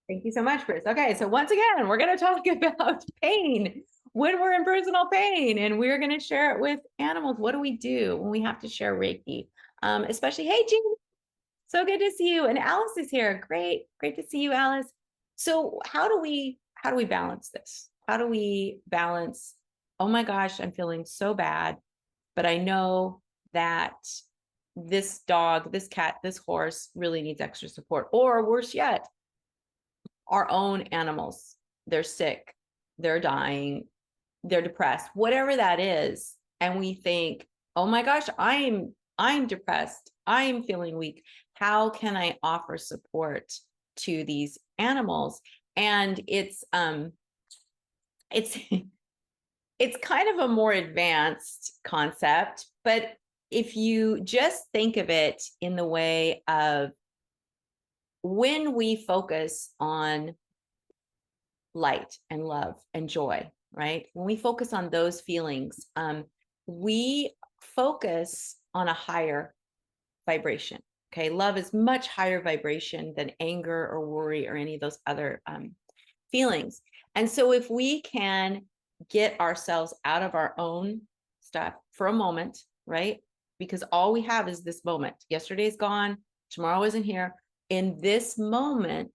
Thank you so much, Chris. Okay, so once again, we're going to talk about pain when we're in personal pain, and we're going to share it with animals. What do we do when we have to share Reiki? Especially, hey, Jean, so good to see you. And Alice is here. Great, great to see you, Alice. So how do we balance this? How do we balance? Oh my gosh, I'm feeling so bad, but I know that this dog, this cat, this horse really needs extra support. Or worse yet, our own animals. They're sick, they're dying, they're depressed, whatever that is. And we think, oh my gosh, I'm depressed. I'm feeling weak. How can I offer support to these animals? And it's it's kind of a more advanced concept, but if you just think of it in the way of when we focus on light and love and joy, right? When we focus on those feelings, we focus on a higher vibration. Okay. Love is much higher vibration than anger or worry or any of those other feelings. And so if we can get ourselves out of our own stuff for a moment, right? Because all we have is this moment. Yesterday's gone, tomorrow isn't here. In this moment,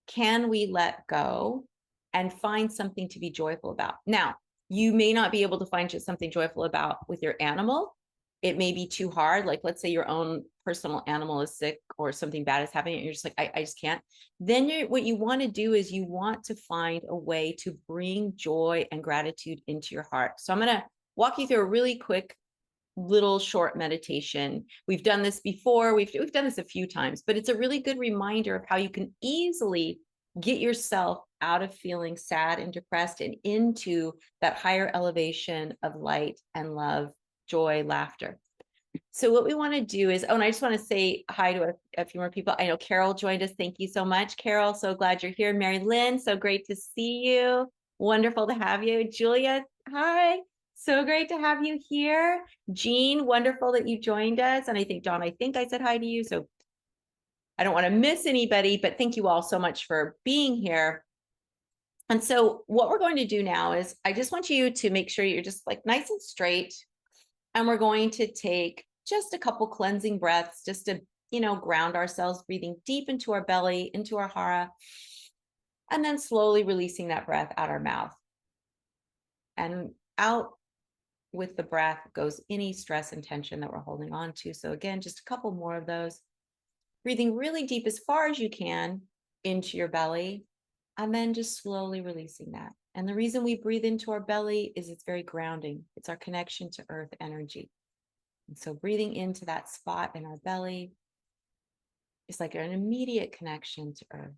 can we let go and find something to be joyful about? Now, you may not be able to find just something joyful about with your animal. It may be too hard. Like, let's say your own personal animal is sick or something bad is happening, and you're just like, I just can't. Then what you want to do is you want to find a way to bring joy and gratitude into your heart. So I'm going to walk you through a really quick little short meditation. We've done this before. We've done this a few times, but it's a really good reminder of how you can easily get yourself out of feeling sad and depressed and into that higher elevation of light and love, joy, laughter. So what we want to do is, and I just want to say hi to a few more people. I know Carol joined us. Thank you so much, Carol. So glad you're here. Mary Lynn, so great to see you. Wonderful to have you. Julia, hi. So great to have you here. Jean, wonderful that you joined us. And I think, Dawn, I think I said hi to you. So I don't want to miss anybody, but thank you all so much for being here. And so what we're going to do now is I just want you to make sure you're just like nice and straight. And we're going to take just a couple cleansing breaths just to, ground ourselves, breathing deep into our belly, into our hara, and then slowly releasing that breath out our mouth. And out with the breath goes any stress and tension that we're holding on to. So again, just a couple more of those. Breathing really deep as far as you can into your belly, and then just slowly releasing that. And the reason we breathe into our belly is it's very grounding. It's our connection to earth energy. And so breathing into that spot in our belly is like an immediate connection to earth.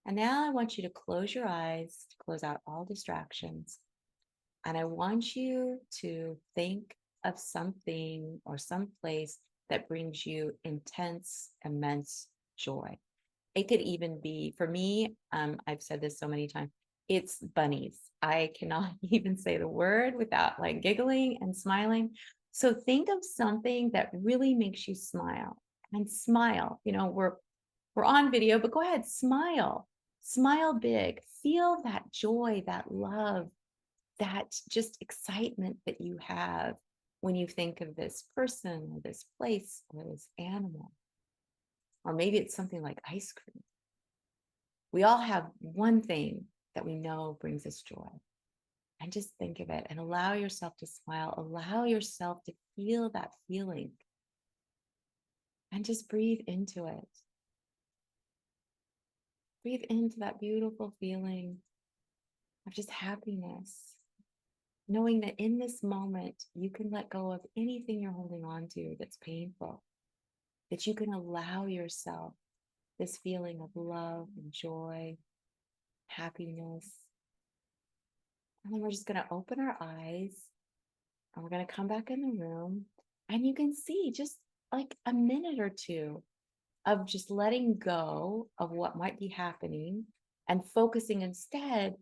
And now I want you to close your eyes, to close out all distractions. And I want you to think of something or some place that brings you intense, immense joy. It could even be, for me, I've said this so many times, it's bunnies. I cannot even say the word without like giggling and smiling. So think of something that really makes you smile and smile. We're on video, but go ahead, smile big, feel that joy, that love, that just excitement that you have when you think of this person or this place or this animal. Or maybe it's something like ice cream. We all have one thing that we know brings us joy. And just think of it and allow yourself to smile. Allow yourself to feel that feeling. And just breathe into it. Breathe into that beautiful feeling of just happiness. Knowing that in this moment, you can let go of anything you're holding on to that's painful. That you can allow yourself this feeling of love and joy, happiness. And then we're just going to open our eyes and we're going to come back in the room and you can see just like a minute or two of just letting go of what might be happening and focusing instead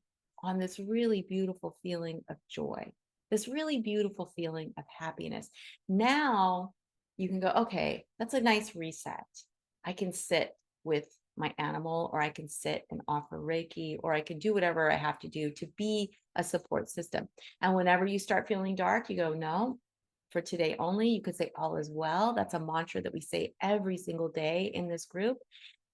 on this really beautiful feeling of joy, this really beautiful feeling of happiness. Now you can go, okay, that's a nice reset. I can sit with my animal, or I can sit and offer Reiki, or I can do whatever I have to do to be a support system. And whenever you start feeling dark, you go, no, for today only. You could say all is well. That's a mantra that we say every single day in this group.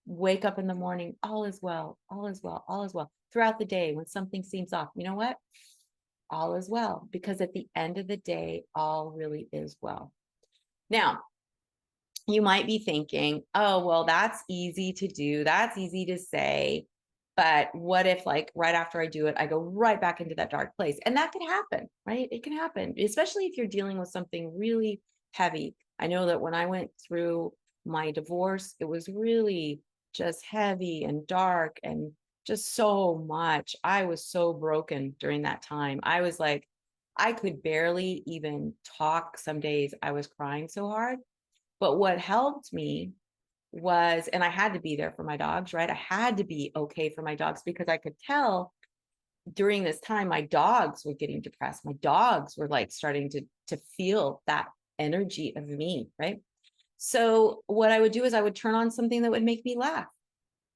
Wake up in the morning, all is well, all is well, all is well. Throughout the day, when something seems off, you know what? All is well, because at the end of the day, all really is well. Now, you might be thinking, oh, well, that's easy to do. That's easy to say. But what if, like, right after I do it, I go right back into that dark place? And that could happen, right? It can happen, especially if you're dealing with something really heavy. I know that when I went through my divorce, it was really just heavy and dark and just so much. I was so broken during that time. I was like, I could barely even talk. Some days I was crying so hard. But what helped me was, and I had to be there for my dogs, right? I had to be okay for my dogs, because I could tell during this time my dogs were getting depressed. My dogs were like starting to feel that energy of me, right? So what I would do is I would turn on something that would make me laugh.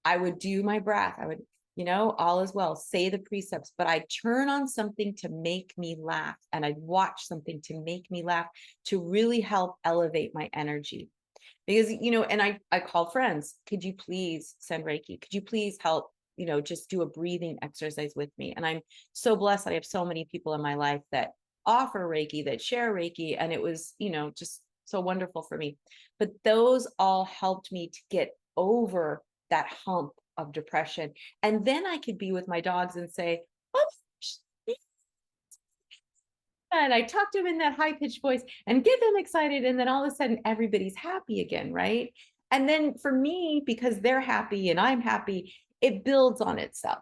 I would do my breath. I would, all is well, say the precepts, but I'd turn on something to make me laugh, and I'd watch something to make me laugh, to really help elevate my energy. Because, and I called friends, could you please send Reiki? Could you please help, just do a breathing exercise with me? And I'm so blessed that I have so many people in my life that offer Reiki, that share Reiki. And it was, just so wonderful for me. But those all helped me to get over that hump of depression. And then I could be with my dogs and say, oh, and I talk to them in that high pitched voice and get them excited. And then all of a sudden, everybody's happy again, right? And then for me, because they're happy and I'm happy, it builds on itself.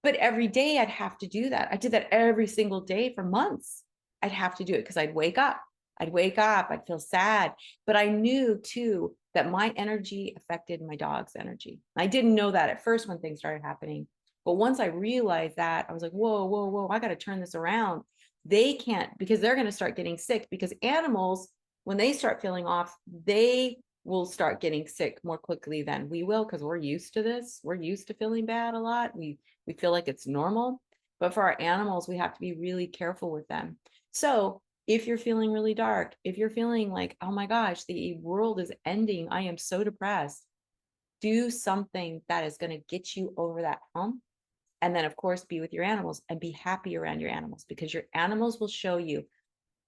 But every day I'd have to do that. I did that every single day for months. I'd have to do it because I'd wake up, I'd feel sad. But I knew too that my energy affected my dog's energy. I didn't know that at first when things started happening. But once I realized that, I was like, whoa, whoa, whoa, I got to turn this around. They can't, because they're going to start getting sick, because animals, when they start feeling off, they will start getting sick more quickly than we will, because we're used to this. We're used to feeling bad a lot. We feel like it's normal. But for our animals, we have to be really careful with them. So if you're feeling really dark, if you're feeling like, oh my gosh, the world is ending, I am so depressed, do something that is going to get you over that hump. And then, of course, be with your animals and be happy around your animals, because your animals will show you,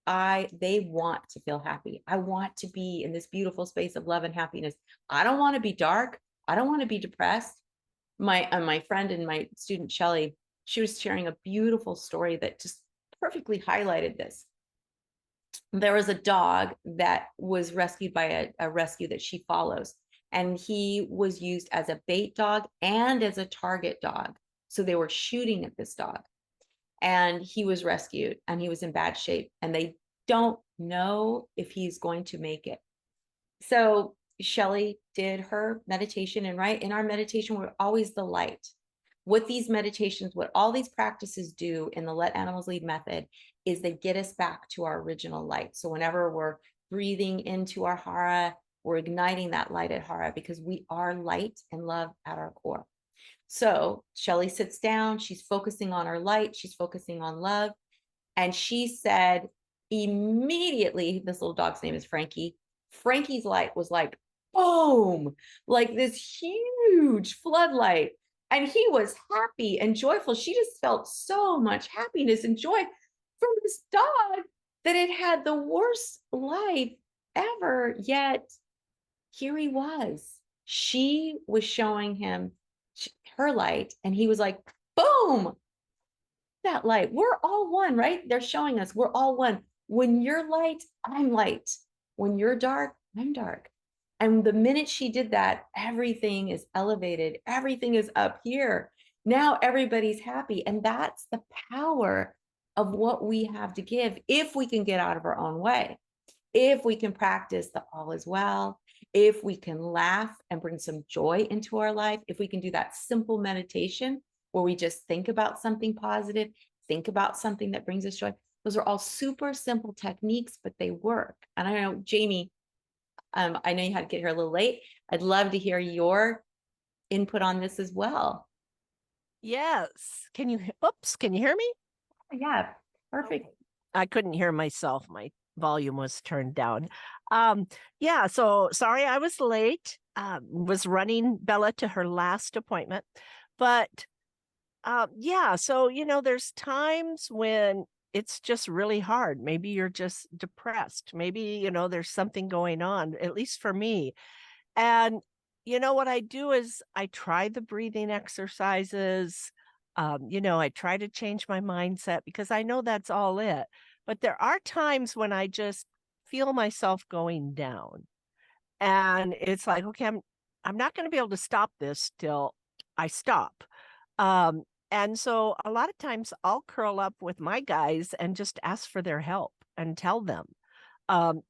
they want to feel happy. I want to be in this beautiful space of love and happiness. I don't want to be dark. I don't want to be depressed. My friend and my student, Shelly, she was sharing a beautiful story that just perfectly highlighted this. There was a dog that was rescued by a rescue that she follows, and he was used as a bait dog and as a target dog. So they were shooting at this dog, and he was rescued, and he was in bad shape, and they don't know if he's going to make it. So Shelly did her meditation, and right in our meditation, we're always the light. What all these practices do in the Let Animals Lead method is they get us back to our original light. So whenever we're breathing into our hara, we're igniting that light at hara, because we are light and love at our core. So Shelly sits down, she's focusing on her light, she's focusing on love. And she said immediately, this little dog's name is Frankie. Frankie's light was like, boom, like this huge floodlight. And he was happy and joyful. She just felt so much happiness and joy from this dog that it had the worst life ever. Yet here he was. She was showing him her light, and he was like, boom, that light. We're all one, right? They're showing us we're all one. When you're light, I'm light. When you're dark, I'm dark. And the minute she did that, everything is elevated. Everything is up here. Now everybody's happy. And that's the power of what we have to give if we can get out of our own way. If we can practice the all is well, if we can laugh and bring some joy into our life, if we can do that simple meditation where we just think about something positive, think about something that brings us joy. Those are all super simple techniques, but they work. And I know, Jamie, I know you had to get here a little late. I'd love to hear your input on this as well. Yes. Can you, oops, can you hear me? Yeah, perfect. I couldn't hear myself. My volume was turned down. Yeah, so sorry I was late. Was running Bella to her last appointment. But yeah, so there's times when it's just really hard. Maybe you're just depressed. Maybe, there's something going on, at least for me. And what I do is I try the breathing exercises. I try to change my mindset because I know that's all it. But there are times when I just feel myself going down. And it's like, okay, I'm not going to be able to stop this till I stop. Um, and so a lot of times I'll curl up with my guys and just ask for their help and tell them, I'm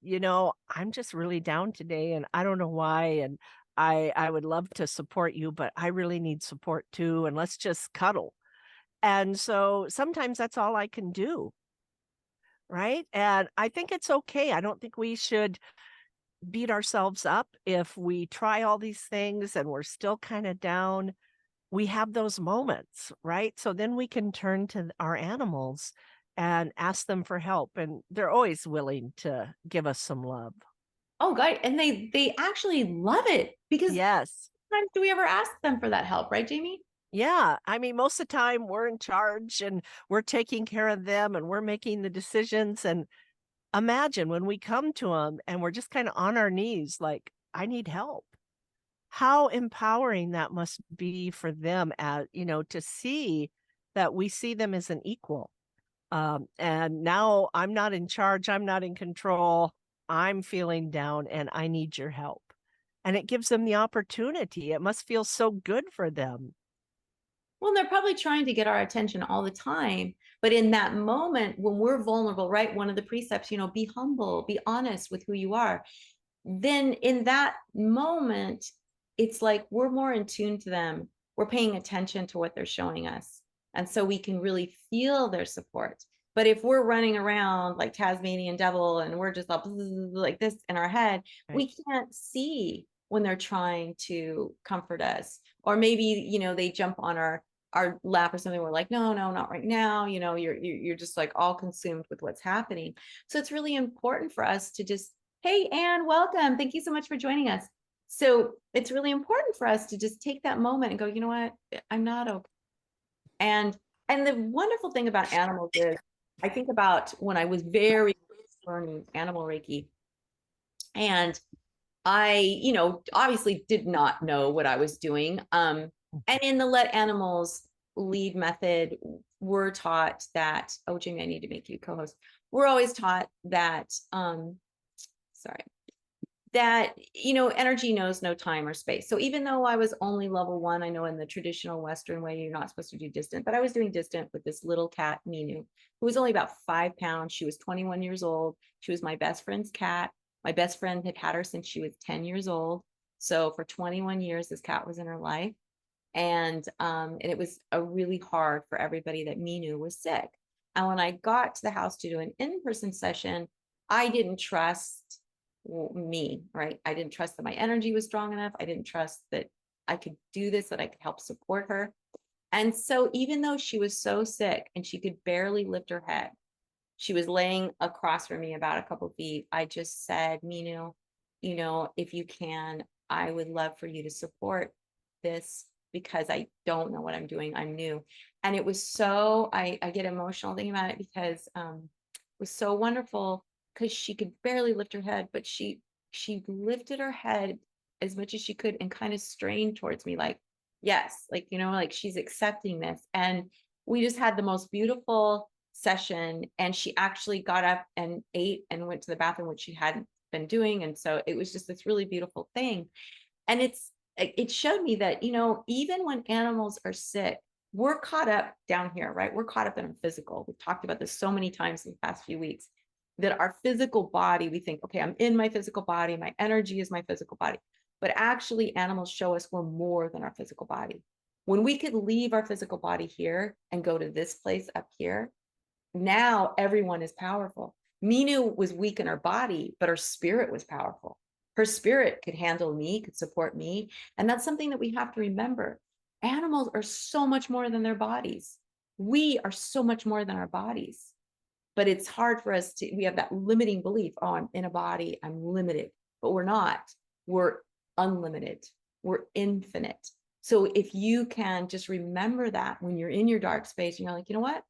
just really down today and I don't know why. And I would love to support you, but I really need support too. And let's just cuddle. And so sometimes that's all I can do. Right. And I think it's okay. I don't think we should beat ourselves up if we try all these things and we're still kind of down. We have those moments, right? So then we can turn to our animals and ask them for help. And they're always willing to give us some love. Oh, God. And they actually love it because Yes. sometimes do we ever ask them for that help, right, Jamie? Yeah. I mean, most of the time we're in charge and we're taking care of them and we're making the decisions. And imagine when we come to them and we're just kind of on our knees, like, I need help. How empowering that must be for them, as to see that we see them as an equal. And now I'm not in charge, I'm not in control, I'm feeling down and I need your help. And it gives them the opportunity. It must feel so good for them. Well, they're probably trying to get our attention all the time. But in that moment, when we're vulnerable, right? One of the precepts, be humble, be honest with who you are. Then in that moment, it's like we're more in tune to them. We're paying attention to what they're showing us. And so we can really feel their support. But if we're running around like Tasmanian devil and we're just like this in our head, Right. we can't see when they're trying to comfort us. Or maybe, they jump on our lap or something. We're like, no, not right now. You're just like all consumed with what's happening. So it's really important for us to just, hey, Anne, welcome. Thank you so much for joining us. So it's really important for us to just take that moment and go, you know what? I'm not okay. And the wonderful thing about animals is I think about when I was very learning animal Reiki, and I, obviously did not know what I was doing. And in the Let Animals Lead method, we're taught that, oh, Jamie, I need to make you co-host. We're always taught that, sorry, that, energy knows no time or space. So even though I was only level 1, I know in the traditional Western way, you're not supposed to do distant, but I was doing distant with this little cat, Minu, who was only about 5 pounds. She was 21 years old. She was my best friend's cat. My best friend had had her since she was 10 years old. So for 21 years, this cat was in her life. And it was a really hard for everybody that Minu was sick. And when I got to the house to do an in-person session, I didn't trust me, right? I didn't trust that my energy was strong enough. I didn't trust that I could do this, that I could help support her. And so even though she was so sick and she could barely lift her head, she was laying across from me about a couple feet. I just said, Minu, if you can, I would love for you to support this because I don't know what I'm doing. I'm new. And it was so, I get emotional thinking about it because it was so wonderful because she could barely lift her head, but she lifted her head as much as she could and kind of strained towards me like, yes, like, like she's accepting this. And we just had the most beautiful session, and she actually got up and ate and went to the bathroom, which she hadn't been doing. And so it was just this really beautiful thing. And it showed me that, even when animals are sick, we're caught up down here, right? We're caught up in our physical. We've talked about this so many times in the past few weeks, that our physical body, we think, okay, I'm in my physical body, my energy is my physical body. But actually, animals show us we're more than our physical body. When we could leave our physical body here and go to this place up here, now everyone is powerful. Minu was weak in her body, but her spirit was powerful. Her spirit could handle me, could support me. And that's something that we have to remember. Animals are so much more than their bodies. We are so much more than our bodies. But it's hard for us to, we have that limiting belief, oh, I'm in a body, I'm limited, but we're not. We're unlimited. We're infinite. So if you can just remember that when you're in your dark space, and you're like, you know what?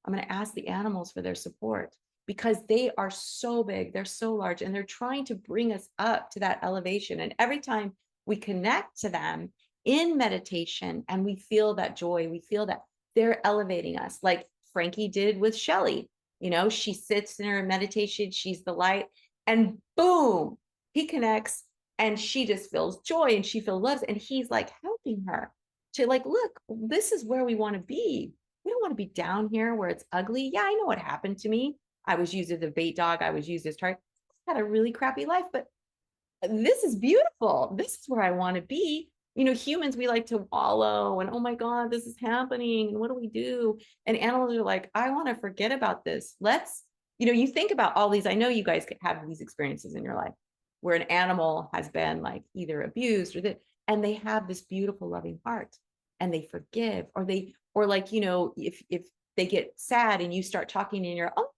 I'm going to ask the animals for their support, because they are so big, they're so large, and they're trying to bring us up to that elevation. And every time we connect to them in meditation and we feel that joy, we feel that they're elevating us, like Frankie did with Shelly. You know, she sits in her meditation, she's the light, and boom, he connects, and she just feels joy and she feels love. And he's like helping her to like, look, this is where we want to be. We don't want to be down here where it's ugly. Yeah, I know what happened to me. I was used as a bait dog. I was used as target. I had a really crappy life, but this is beautiful. This is where I want to be. You know, humans, we like to wallow and, oh my God, this is happening. And what do we do? And animals are like, I want to forget about this. Let's, you know, you think about all these. I know you guys have these experiences in your life where an animal has been like either abused or that, and they have this beautiful, loving heart, and they forgive, or they, or like, you know, if they get sad and you start talking and you're, oh,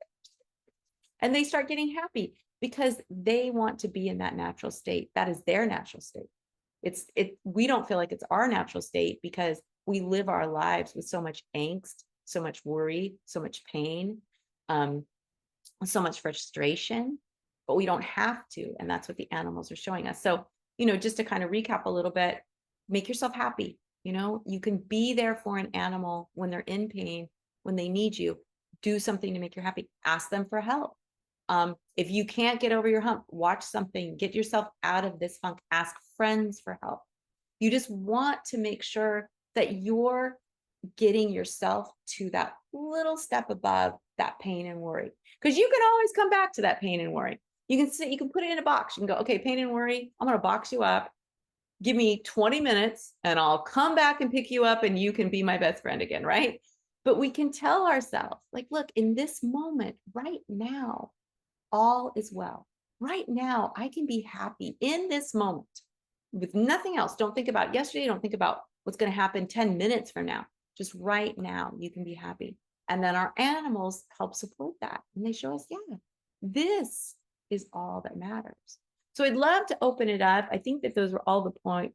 and they start getting happy because they want to be in that natural state. That is their natural state. We don't feel like it's our natural state because we live our lives with so much angst, so much worry, so much pain, so much frustration, but we don't have to. And that's what the animals are showing us. So, you know, just to kind of recap a little bit, make yourself happy. You know, you can be there for an animal when they're in pain, when they need you. Do something to make you happy. Ask them for help. If you can't get over your hump, watch something, get yourself out of this funk, ask friends for help. You just want to make sure that you're getting yourself to that little step above that pain and worry. Because you can always come back to that pain and worry. You can sit, you can put it in a box. You can go, okay, pain and worry, I'm going to box you up. Give me 20 minutes and I'll come back and pick you up and you can be my best friend again, right? But we can tell ourselves, like, look, in this moment, right now, all is well. Right now, I can be happy in this moment with nothing else. Don't think about yesterday. Don't think about what's going to happen 10 minutes from now. Just right now, you can be happy. And then our animals help support that. And they show us, yeah, this is all that matters. So I'd love to open it up. I think that those were all the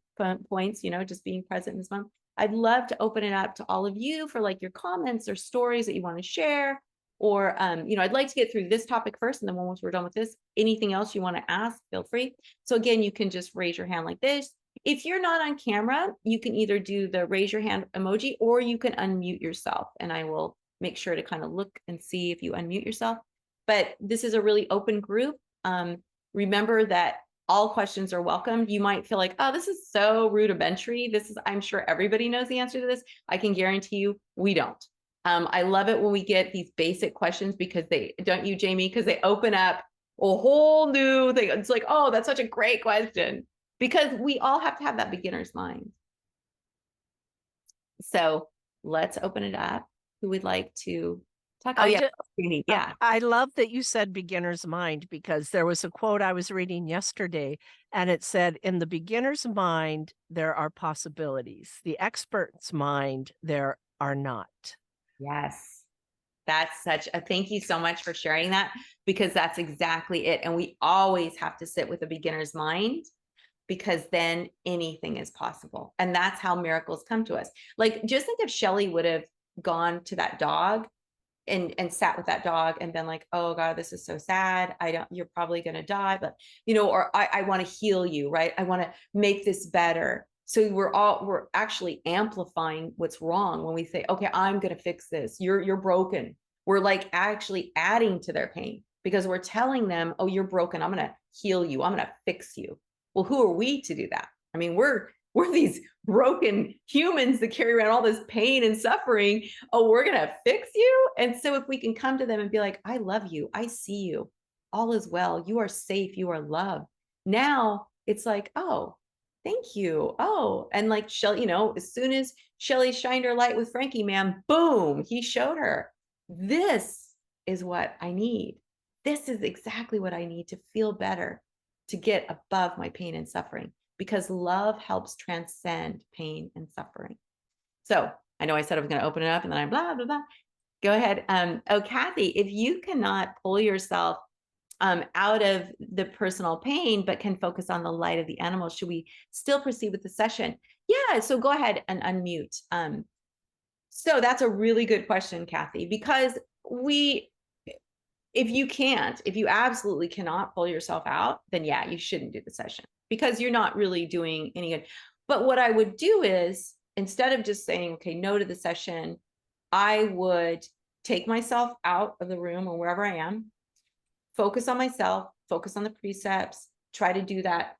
points, you know, just being present in this month. I'd love to open it up to all of you for like your comments or stories that you want to share. Or, you know, I'd like to get through this topic first, and then once we're done with this, anything else you want to ask, feel free. So again, you can just raise your hand like this. If you're not on camera, you can either do the raise your hand emoji, or you can unmute yourself, and I will make sure to kind of look and see if you unmute yourself. But this is a really open group. Remember that all questions are welcome. You might feel like, oh, this is so rudimentary. This is, I'm sure everybody knows the answer to this. I can guarantee you we don't. I love it when we get these basic questions, because they, don't you, Jamie? Because they open up a whole new thing. It's like, oh, that's such a great question, because we all have to have that beginner's mind. So let's open it up. Who would like to talk? Oh, yeah. Yeah. I love that you said beginner's mind, because there was a quote I was reading yesterday, and it said, in the beginner's mind, there are possibilities. The expert's mind, there are not. Yes. That's such a, thank you so much for sharing that, because that's exactly it. And we always have to sit with a beginner's mind, because then anything is possible. And that's how miracles come to us. Like, just think if Shelly would have gone to that dog and sat with that dog and been like, oh God, this is so sad. You're probably going to die, but you know, or I want to heal you, right? I want to make this better. So we're actually amplifying what's wrong when we say, okay, I'm going to fix this. You're broken. We're like actually adding to their pain, because we're telling them, oh, you're broken. I'm going to heal you. I'm going to fix you. Well, who are we to do that? I mean, we're these broken humans that carry around all this pain and suffering. Oh, we're going to fix you. And so if we can come to them and be like, I love you. I see you. All is well. You are safe. You are loved. Now it's like, oh, thank you. Oh, and like Shelly, you know, as soon as Shelly shined her light with Frankie, man, boom, he showed her, this is what I need. This is exactly what I need to feel better. to get above my pain and suffering, because love helps transcend pain and suffering. So I know I said I was going to open it up and then I blah, blah, blah. Go ahead. Oh, Kathy, if you cannot pull yourself out of the personal pain, but can focus on the light of the animal, should we still proceed with the session? Yeah. So go ahead and unmute. So that's a really good question, Kathy, because if you absolutely cannot pull yourself out, then yeah, you shouldn't do the session, because you're not really doing any good. But what I would do is, instead of just saying, okay, no to the session, I would take myself out of the room or wherever I am, focus on myself, focus on the precepts, try to do that,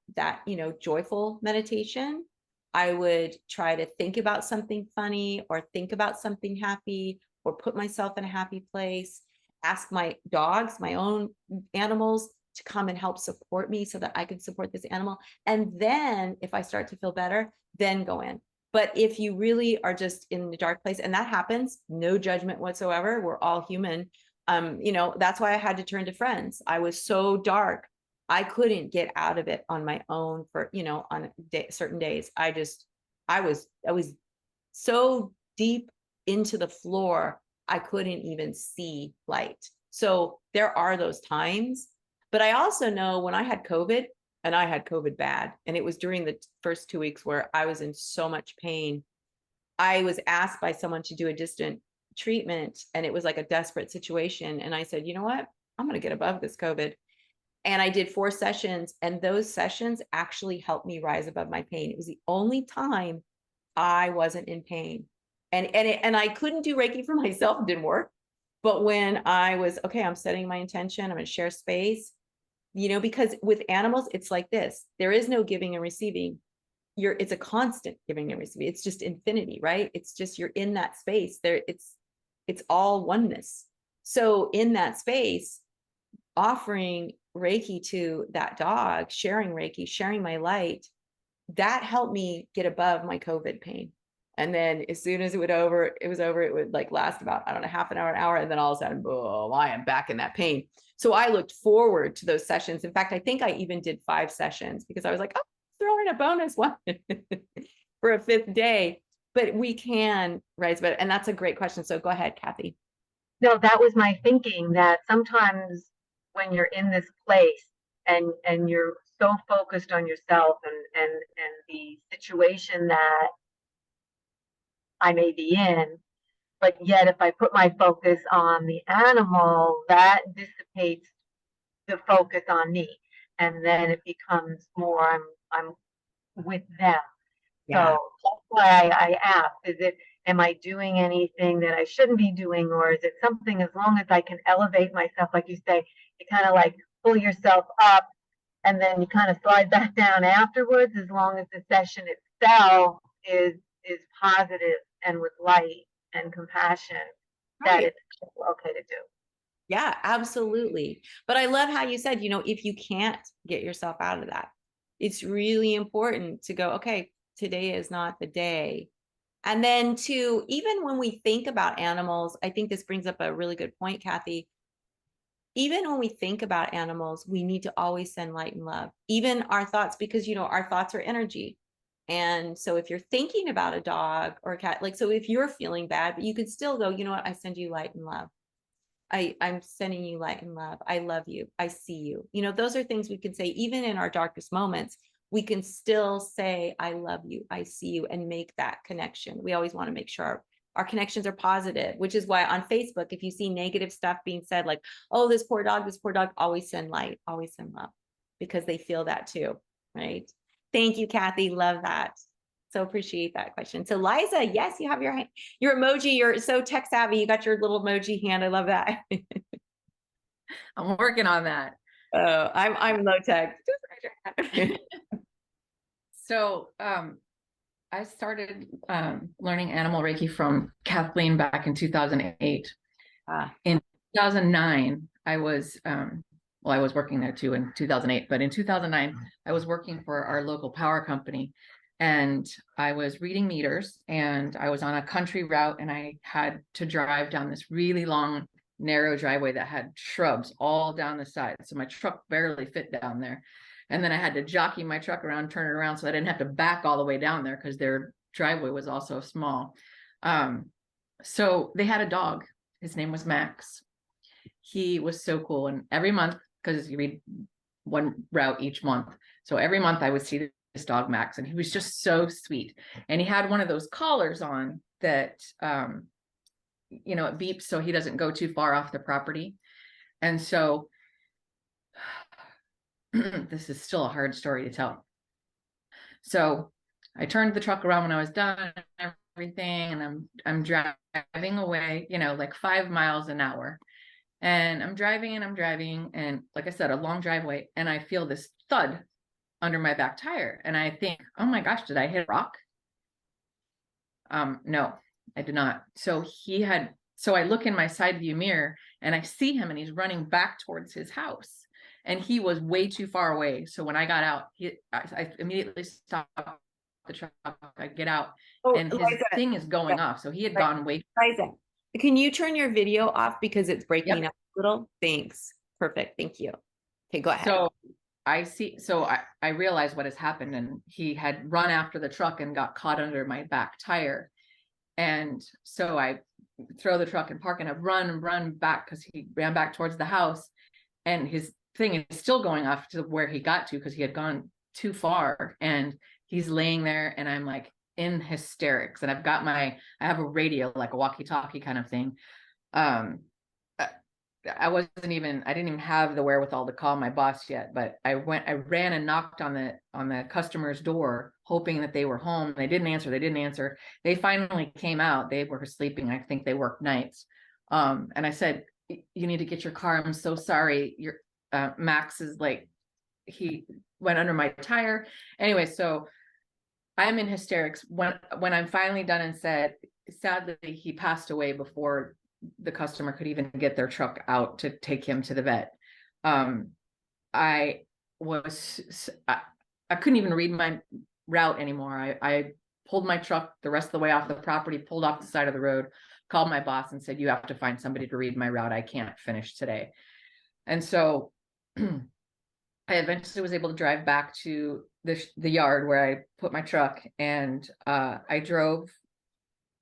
joyful meditation. I would try to think about something funny or think about something happy or put myself in a happy place, ask my dogs, my own animals, to come and help support me so that I can support this animal. And then if I start to feel better, then go in. But if you really are just in the dark place, and that happens, no judgment whatsoever, we're all human. That's why I had to turn to friends. I was so dark. I couldn't get out of it on my own for, on certain days. I was so deep into the floor, I couldn't even see light. So there are those times. But I also know when I had COVID, and I had COVID bad, and it was during the first 2 weeks where I was in so much pain, I was asked by someone to do a distant treatment, and it was like a desperate situation. And I said, you know what? I'm going to get above this COVID. And I did 4 sessions, and those sessions actually helped me rise above my pain. It was the only time I wasn't in pain. And I couldn't do Reiki for myself. It didn't work. But when I was, okay, I'm setting my intention, I'm going to share space, because with animals, it's like this. There is no giving and receiving. It's a constant giving and receiving. It's just infinity, right? It's just, you're in that space there. It's all oneness. So in that space, offering Reiki to that dog, sharing Reiki, sharing my light, that helped me get above my COVID pain. And then as soon as it was over, it would like last about, I don't know, half an hour. And then all of a sudden, boom, I am back in that pain. So I looked forward to those sessions. In fact, I think I even did 5 sessions because I was like, oh, throw in a bonus one for a 5th day. But we can rise above it. And that's a great question. So go ahead, Kathy. No, that was my thinking, that sometimes when you're in this place and you're so focused on yourself and the situation that I may be in, but yet if I put my focus on the animal, that dissipates the focus on me, and then it becomes more I'm with them. Yeah. So that's why I asked, am I doing anything that I shouldn't be doing? Or is it something, as long as I can elevate myself, like you say, you kind of like pull yourself up and then you kind of slide back down afterwards, as long as the session itself is positive and with light and compassion, that it's okay to do. Yeah, absolutely. But I love how you said, if you can't get yourself out of that, it's really important to go, okay, today is not the day. And then even when we think about animals, I think this brings up a really good point, Kathy. Even when we think about animals, we need to always send light and love, even our thoughts, because, our thoughts are energy. And so if you're thinking about a dog or a cat, so if you're feeling bad, but you can still go, you know what, I send you light and love. I'm sending you light and love. I love you. I see you. Those are things we can say, even in our darkest moments, we can still say, I love you. I see you, and make that connection. We always want to make sure our connections are positive, which is why on Facebook, if you see negative stuff being said, like, oh, this poor dog, always send light, always send love, because they feel that too. Right. Thank you, Kathy. Love that. So appreciate that question. So Liza, yes, you have your emoji. You're so tech savvy. You got your little emoji hand. I love that. I'm working on that. Oh, I'm low tech. So I started learning animal Reiki from Kathleen back in 2008. In 2009, I was I was working there too in 2008, but in 2009, I was working for our local power company. And I was reading meters, and I was on a country route, and I had to drive down this really long, narrow driveway that had shrubs all down the side. So my truck barely fit down there. And then I had to jockey my truck around, turn it around so I didn't have to back all the way down there because their driveway was also small. So they had a dog. His name was Max. He was so cool. And every month, because you read one route each month. So every month I would see this dog Max, and he was just so sweet. And he had one of those collars on that, you know, it beeps so he doesn't go too far off the property. And so this is still a hard story to tell. So I turned the truck around when I was done and everything, and I'm driving away, you know, like 5 miles an hour. And I'm driving, and like I said, a long driveway, and I feel this thud under my back tire. And I think, oh my gosh, did I hit a rock? No, I did not. So I look in my side view mirror and I see him, and he's running back towards his house, and he was way too far away. So when I got out, I immediately stopped the truck. I get out, and his thing is going off. So he had gone way. Liza, can you turn your video off because it's breaking Yep. up a little? Thanks. Perfect. Thank you. Okay, go ahead. So I realized what has happened, and he had run after the truck and got caught under my back tire. And so I throw the truck and park, and I run back because he ran back towards the house, and his thing is still going off to where he got to because he had gone too far, and he's laying there, and I'm like in hysterics, and I have a radio, like a walkie-talkie kind of thing. I didn't even have the wherewithal to call my boss yet, but I ran and knocked on the customer's door, hoping that they were home. They didn't answer. They finally came out. They were sleeping. I think they worked nights. And I said, you need to get your car. I'm so sorry. Max is like, he went under my tire. Anyway, so I'm in hysterics when I'm finally done and said, sadly, he passed away before the customer could even get their truck out to take him to the vet. I couldn't even read my route anymore. I pulled my truck the rest of the way off the property, pulled off the side of the road, called my boss and said, you have to find somebody to read my route. I can't finish today. And so I eventually was able to drive back to the yard where I put my truck, and I drove.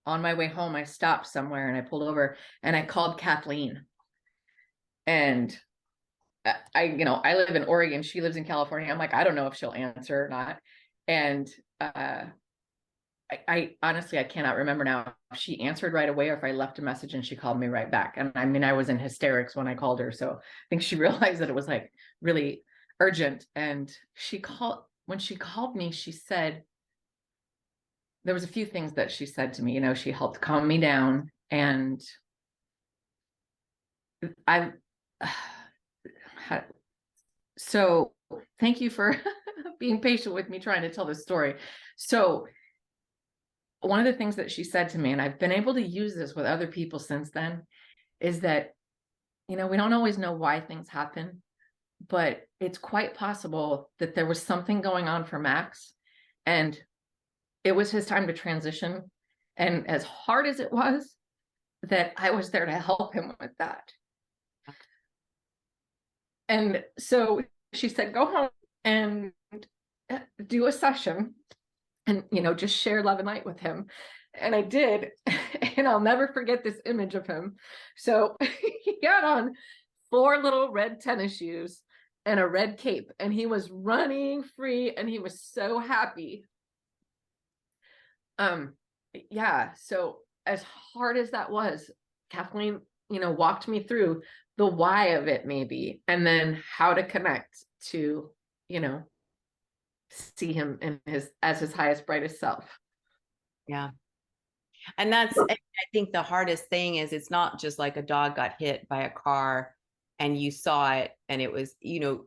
On my way home, I stopped somewhere and I pulled over and I called Kathleen. And I live in Oregon. She lives in California. I'm like, I don't know if she'll answer or not. And I honestly, I cannot remember now if she answered right away or if I left a message and she called me right back. And I mean, I was in hysterics when I called her. So I think she realized that it was like really urgent. And when she called me, she said, there was a few things that she said to me. You know, she helped calm me down, and so thank you for being patient with me trying to tell this story. So one of the things that she said to me, and I've been able to use this with other people since then, is that, you know, we don't always know why things happen, but it's quite possible that there was something going on for Max, and it was his time to transition. And as hard as it was, that I was there to help him with that. And so she said, go home and do a session and, you know, just share love and light with him. And I did. And I'll never forget this image of him. So he got on 4 little red tennis shoes and a red cape, and he was running free, and he was so happy. Yeah, so as hard as that was, Kathleen, you know, walked me through the why of it maybe, and then how to connect to, you know, see him in as his highest, brightest self. Yeah. And that's, I think the hardest thing is it's not just like a dog got hit by a car and you saw it and it was, you know,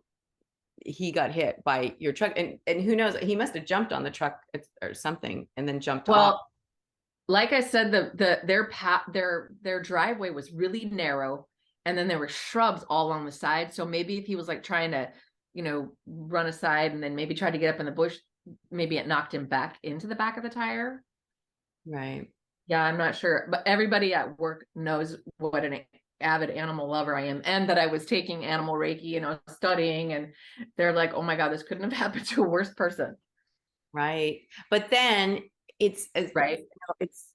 he got hit by your truck, and who knows, he must have jumped on the truck or something and then jumped off. Like I said, their driveway was really narrow, and then there were shrubs all on the side. So maybe if he was like trying to, you know, run aside and then maybe try to get up in the bush, maybe it knocked him back into the back of the tire. Right. Yeah, I'm not sure, but everybody at work knows what an avid animal lover I am, and that I was taking animal Reiki and I was studying, and they're like, oh my God, this couldn't have happened to a worse person. Right. But then Right.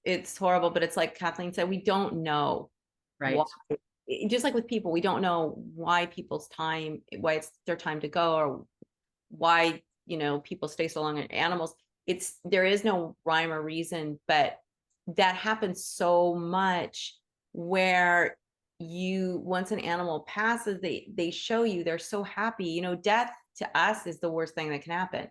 it's horrible, but it's like Kathleen said, we don't know Right. why. Just like with people, we don't know why why it's their time to go, or why, people stay so long in animals. There is no rhyme or reason, but that happens so much where once an animal passes, they show you they're so happy. Death to us is the worst thing that can happen,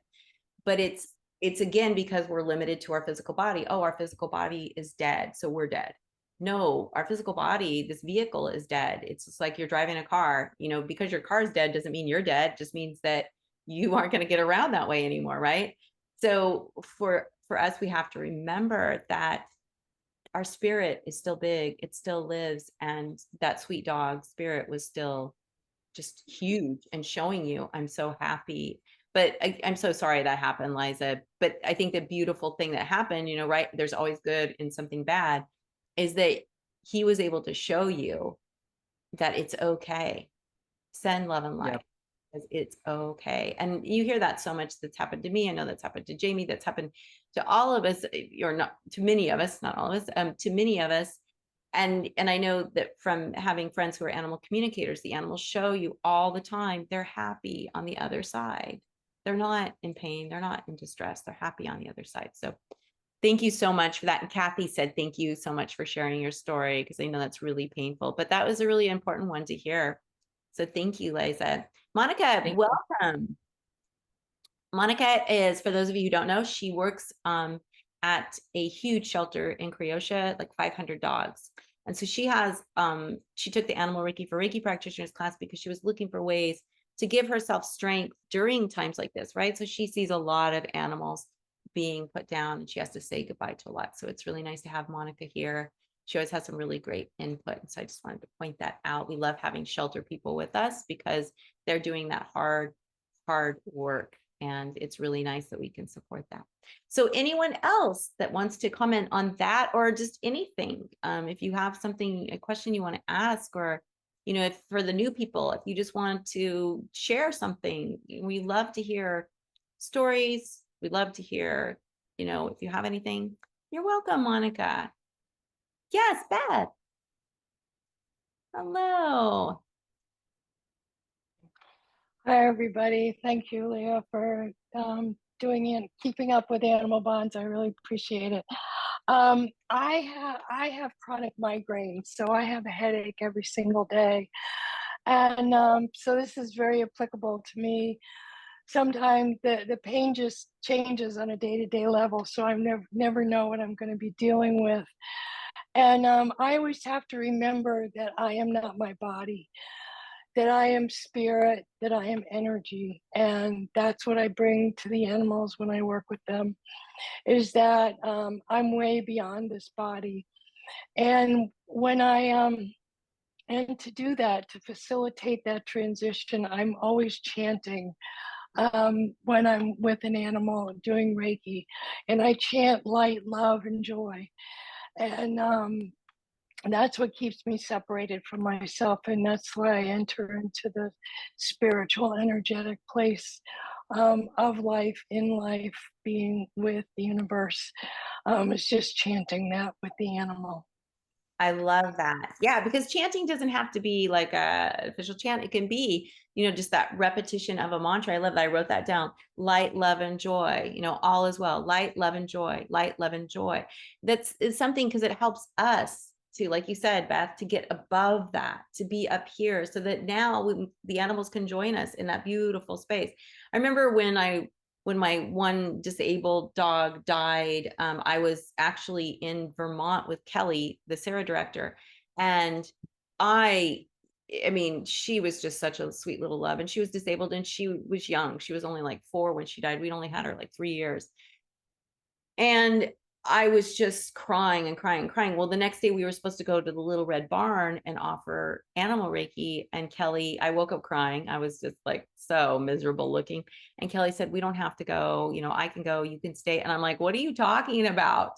but it's again because we're limited to our physical body. Oh, our physical body is dead, so we're dead. No, our physical body, this vehicle is dead. It's just like you're driving a car. Because your car is dead doesn't mean you're dead. It just means that you aren't going to get around that way anymore, right? So for us, we have to remember that our spirit is still big. It still lives, and that sweet dog spirit was still just huge and showing you, I'm so happy. But I'm so sorry that happened, Liza. But I think the beautiful thing that happened, right, there's always good in something bad, is that he was able to show you that it's okay. Send love and light. Yep. Because it's okay. And you hear that so much. That's happened to me. I know that's happened to Jamie. That's happened to all of us, or not to many of us, not all of us, to many of us. And I know that from having friends who are animal communicators, the animals show you all the time they're happy on the other side. They're not in pain. They're not in distress. They're happy on the other side. So thank you so much for that. And Kathy said, thank you so much for sharing your story, because I know that's really painful, but that was a really important one to hear. So thank you, Liza. Monica, welcome. Monica is, for those of you who don't know, she works at a huge shelter in Croatia, like 500 dogs. And so she took the Animal Reiki for Reiki practitioners class because she was looking for ways to give herself strength during times like this, right? So she sees a lot of animals being put down, and she has to say goodbye to a lot. So it's really nice to have Monica here. She always has some really great input. And so I just wanted to point that out. We love having shelter people with us because they're doing that hard work. And it's really nice that we can support that. So anyone else that wants to comment on that, or just anything, if you have a question you want to ask, or, if for the new people, if you just want to share something, we love to hear stories. We love to hear, if you have anything. You're welcome, Monica. Yes, Beth. Hello. Hi, everybody. Thank you, Leah, for doing it, keeping up with Animal Bonds. I really appreciate it. I have chronic migraines, so I have a headache every single day, and so this is very applicable to me. Sometimes the pain just changes on a day-to-day level, so I never know what I'm going to be dealing with. And I always have to remember that I am not my body, that I am spirit, that I am energy. And that's what I bring to the animals when I work with them, is that I'm way beyond this body. And and to do that, to facilitate that transition, I'm always chanting when I'm with an animal doing Reiki. And I chant light, love, and joy. And that's what keeps me separated from myself, and that's why I enter into the spiritual, energetic place of life, in life, being with the universe. It's just chanting that with the animal. I love that. Yeah, because chanting doesn't have to be like a official chant. It can be, just that repetition of a mantra. I love that. I wrote that down. Light, love, and joy. All is well. Light, love, and joy. Light, love, and joy. It's something, because it helps us to, like you said, Beth, to get above that, to be up here, so that now the animals can join us in that beautiful space. I remember when my one disabled dog died, I was actually in Vermont with Kelly, the SARA director. And I mean, she was just such a sweet little love, and she was disabled, and she was young. She was only like 4 when she died. We'd only had her like 3 years. And I was just crying and crying and crying. Well, the next day we were supposed to go to the Little Red Barn and offer animal Reiki. And Kelly, I woke up crying. I was just like so miserable looking. And Kelly said, we don't have to go. I can go, you can stay. And I'm like, what are you talking about?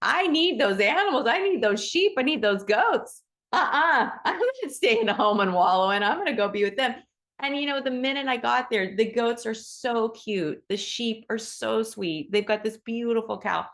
I need those animals. I need those sheep. I need those goats. I'm not staying home and wallowing. I'm going to go be with them. And the minute I got there, the goats are so cute. The sheep are so sweet. They've got this beautiful cow.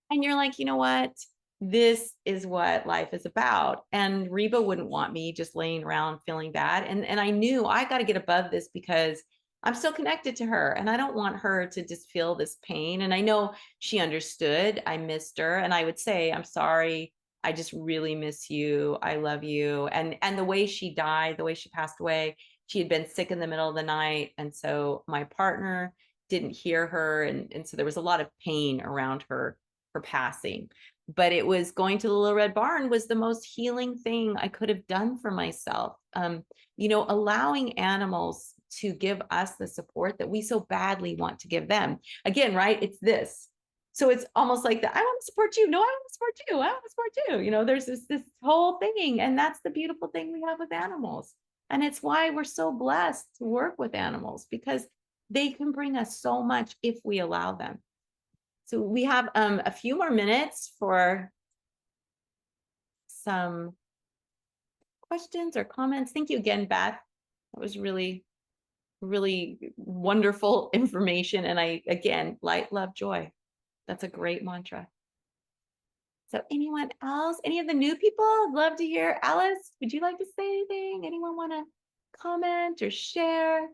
And you're like, you know what? This is what life is about. And Reba wouldn't want me just laying around feeling bad. And I knew I got to get above this because I'm still connected to her and I don't want her to just feel this pain. And I know she understood. I missed her. And I would say, I'm sorry. I just really miss you. I love you. And the way she died, the way she passed away, she had been sick in the middle of the night. And so my partner didn't hear her. And so there was a lot of pain around her passing. But it was going to the Little Red Barn was the most healing thing I could have done for myself. Allowing animals to give us the support that we so badly want to give them. Again, right? It's this. So it's almost like that. I want to support you. No, I want to support you. I want to support you. There's this whole thing. And that's the beautiful thing we have with animals. And it's why we're so blessed to work with animals, because they can bring us so much if we allow them. So we have a few more minutes for some questions or comments. Thank you again, Beth. That was really, really wonderful information. And again, light, love, joy. That's a great mantra. So anyone else, any of the new people, I'd love to hear. Alice, would you like to say anything? Anyone want to comment or share?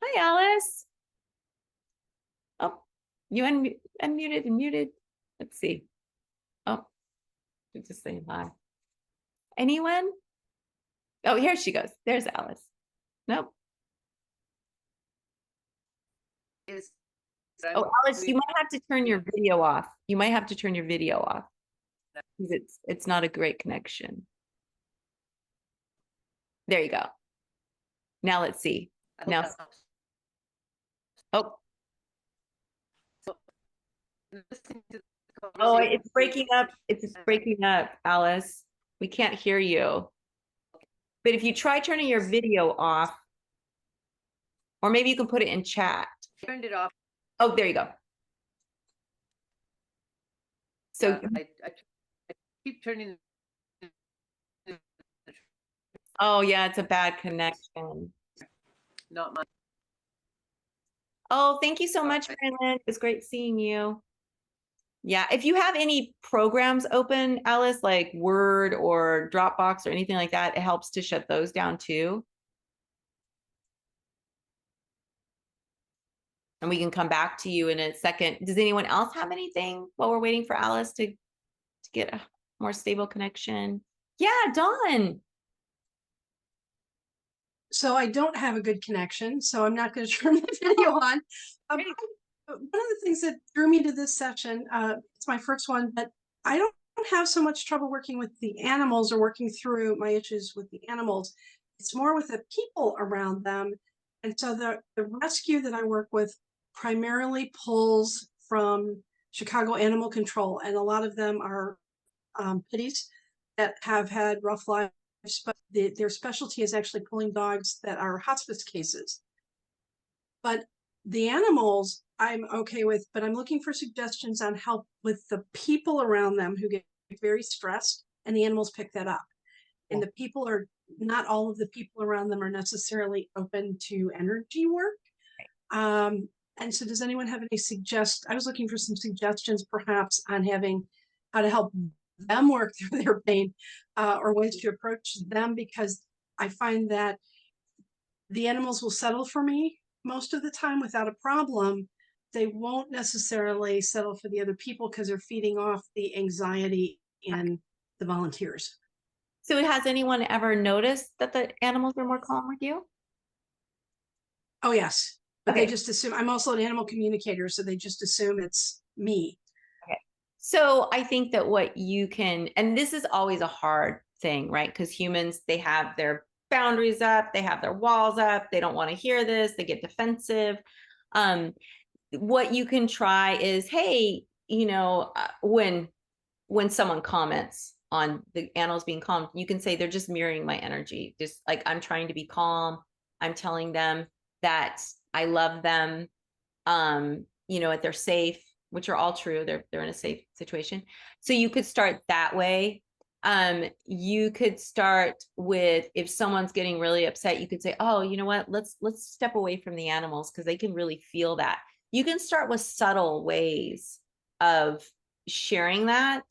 Hi, Alice. Oh, you unmuted and muted. Let's see. Oh, you're just saying hi. Anyone? Oh, here she goes. There's Alice. Nope. Oh, Alice, you might have to turn your video off. You might have to turn your video off because it's not a great connection. There you go. Now let's see. Now, oh, it's breaking up. It's breaking up, Alice. We can't hear you. But if you try turning your video off, or maybe you can put it in chat. Turned it off. Oh, there you go. So I keep turning. oh yeah, it's a bad connection. Not my. Oh, thank you so much, Marilyn. It was great seeing you. Yeah, if you have any programs open, Alice, like Word or Dropbox or anything like that, it helps to shut those down too. And we can come back to you in a second. Does anyone else have anything while we're waiting for Alice to get a more stable connection? Yeah, Dawn. So I don't have a good connection, so I'm not going to turn the video on. One of the things that drew me to this session, it's my first one, but I don't have so much trouble working with the animals or working through my issues with the animals. It's more with the people around them. And so the rescue that I work with primarily pulls from Chicago Animal Control, and a lot of them are pitties that have had rough lives, but their specialty is actually pulling dogs that are hospice cases. But the animals I'm okay with, but I'm looking for suggestions on help with the people around them who get very stressed, and the animals pick that up. And the people are not all of the people around them are necessarily open to energy work. And so does anyone have any I was looking for some suggestions perhaps on how to help them work through their pain, or ways to approach them, because I find that the animals will settle for me most of the time without a problem. They won't necessarily settle for the other people because they're feeding off the anxiety in the volunteers. So has anyone ever noticed that the animals are more calm with you? Oh, yes. But Okay. they just assume I'm also an animal communicator, so they just assume it's me. Okay. So I think that what you can, and this is always a hard thing, right? Because humans, they have their boundaries up, they have their walls up, they don't want to hear this, they get defensive. What you can try is, hey, when someone comments on the animals being calm, you can say they're just mirroring my energy. Just like I'm trying to be calm. I'm telling them that I love them, they're safe, which are all true. They're in a safe situation. So you could start that way. You could start with, if someone's getting really upset, you could say, oh, you know what, let's step away from the animals because they can really feel that. You can start with subtle ways of sharing that,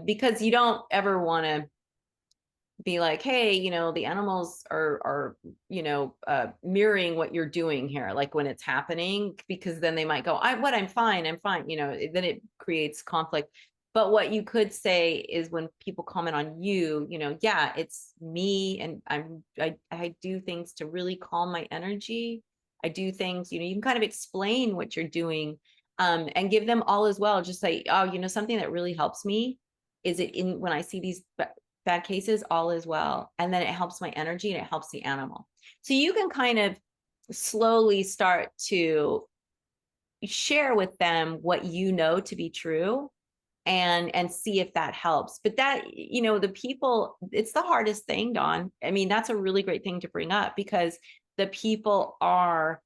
because you don't ever want to be like, hey, you know, the animals are mirroring what you're doing here, like when it's happening, because then they might go, I'm fine, you know, then it creates conflict. But what you could say is, when people comment on you, you know, yeah, it's me, and I do things to really calm my energy. I do things, you know, you can kind of explain what you're doing, and give them all as well. Just say, oh, you know, something that really helps me is when I see these bad cases, all is well. And then it helps my energy and it helps the animal. So you can kind of slowly start to share with them what you know to be true, and see if that helps. But that, you know, the people, it's the hardest thing, Dawn. I mean, that's a really great thing to bring up, because the people are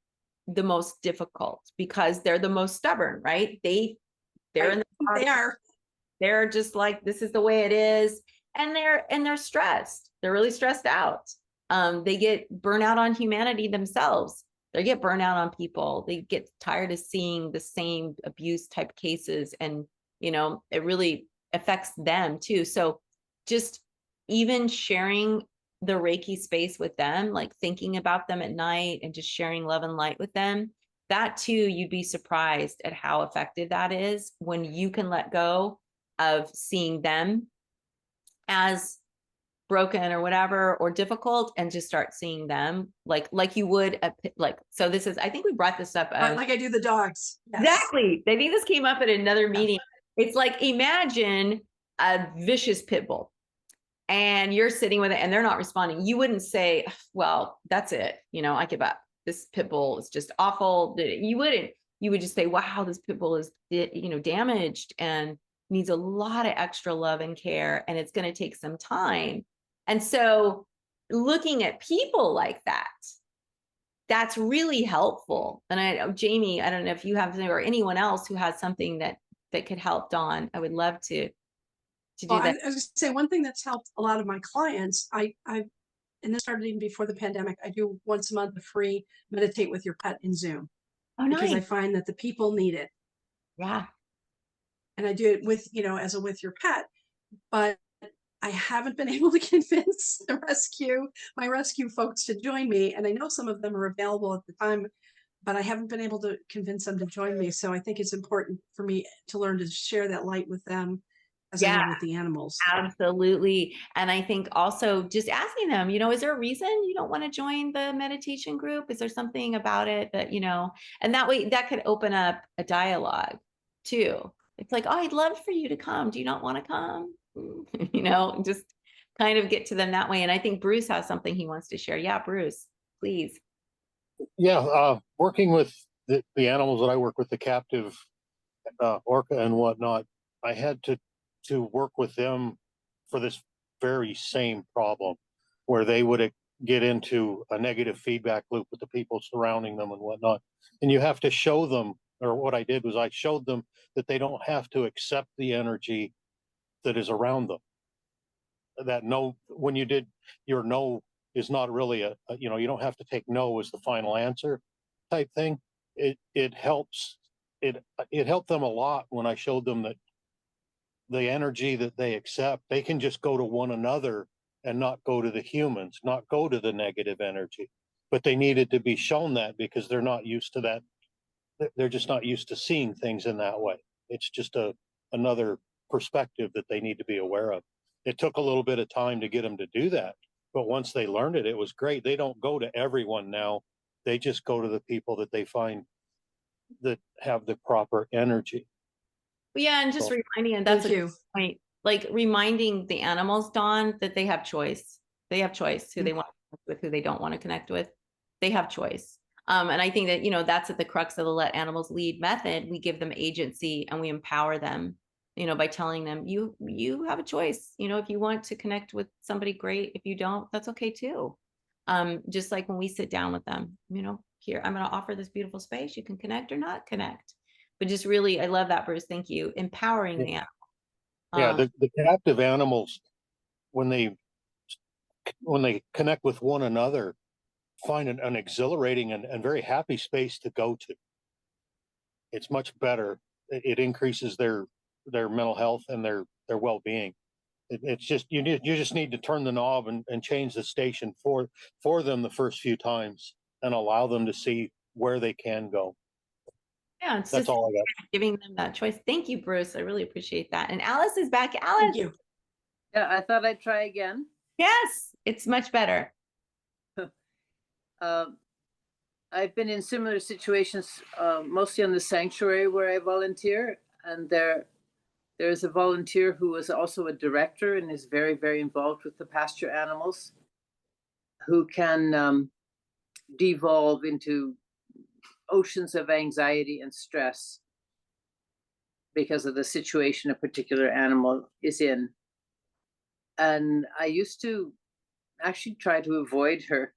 the most difficult, because they're the most stubborn, right? They're in the They are. they're just like, this is the way it is. And they're stressed. They're really stressed out. They get burnout on humanity themselves. They get burnout on people. They get tired of seeing the same abuse type cases. And, you know, it really affects them too. So just even sharing the Reiki space with them, like thinking about them at night and just sharing love and light with them, that too, you'd be surprised at how effective that is when you can let go of seeing them as broken or whatever, or difficult, and just start seeing them like you would like. So this is, I think we brought this up Like I do the dogs. Yes. exactly. I think this came up at another meeting. It's like, imagine a vicious pit bull and you're sitting with it and they're not responding. You wouldn't say, well, that's it, you know, I give up, this pit bull is just awful. You wouldn't. You would just say, wow, this pit bull is, you know, damaged and needs a lot of extra love and care, and it's going to take some time. And so looking at people like that, that's really helpful. And Jamie, I don't know if you have, or anyone else who has something that could help Dawn, I would love to do Well, that. I was gonna say, one thing that's helped a lot of my clients, and this started even before the pandemic, I do once a month a free meditate with your pet in Zoom, Oh, because I nice. find that the people need it. Yeah. And I do it with, you know, as a with your pet, but I haven't been able to convince my rescue folks to join me. And I know some of them are available at the time, but I haven't been able to convince them to join me. So I think it's important for me to learn to share that light with them as I Yeah. would with the animals. Absolutely. And I think also just asking them, you know, is there a reason you don't want to join the meditation group? Is there something about it that, you know, and that way that could open up a dialogue too. It's like, oh, I'd love for you to come. Do you not want to come? You know, just kind of get to them that way. And I think Bruce has something he wants to share. Yeah, Bruce, please. Yeah, working with the animals that I work with, the captive orca and whatnot, I had to work with them for this very same problem, where they would get into a negative feedback loop with the people surrounding them and whatnot. And you have to show them, or what I did was I showed them that they don't have to accept the energy that is around them. That no, when you did your no is not really you know, you don't have to take no as the final answer type thing. It helps. It helped them a lot when I showed them that the energy that they accept, they can just go to one another and not go to the humans, not go to the negative energy. But they needed to be shown that because they're not used to that. They're just not used to seeing things in that way. It's just another perspective that they need to be aware of. It took a little bit of time to get them to do that, but once they learned it, it was great. They don't go to everyone now. They just go to the people that they find that have the proper energy. Yeah, and just So, reminding, and that's Thank a you. good point, like reminding the animals, Dawn, that they have choice. They have choice who they want to connect with, who they don't want to connect with. They have choice. And I think that, you know, that's at the crux of the Let Animals Lead method. We give them agency and we empower them, you know, by telling them, you have a choice. You know, if you want to connect with somebody, great. If you don't, that's okay too. Just like when we sit down with them, you know, here, I'm going to offer this beautiful space. You can connect or not connect. But just really, I love that, Bruce. Thank you. Empowering the animal. Yeah, Um, the captive animals, when they connect with one another, find an exhilarating and very happy space to go to. It's much better. It increases their mental health and their well-being. It's just you just need to turn the knob and change the station for them the first few times and allow them to see where they can go. yeah, it's That's just all I got. giving them that choice. Thank you, Bruce. I really appreciate that. And Alice is back. Thank Alice, you. Yeah, I thought I'd try again. yes, it's much better. I've been in similar situations, mostly on the sanctuary where I volunteer, and there's a volunteer who is also a director and is very, very involved with the pasture animals, who can devolve into oceans of anxiety and stress because of the situation a particular animal is in. And I used to actually try to avoid her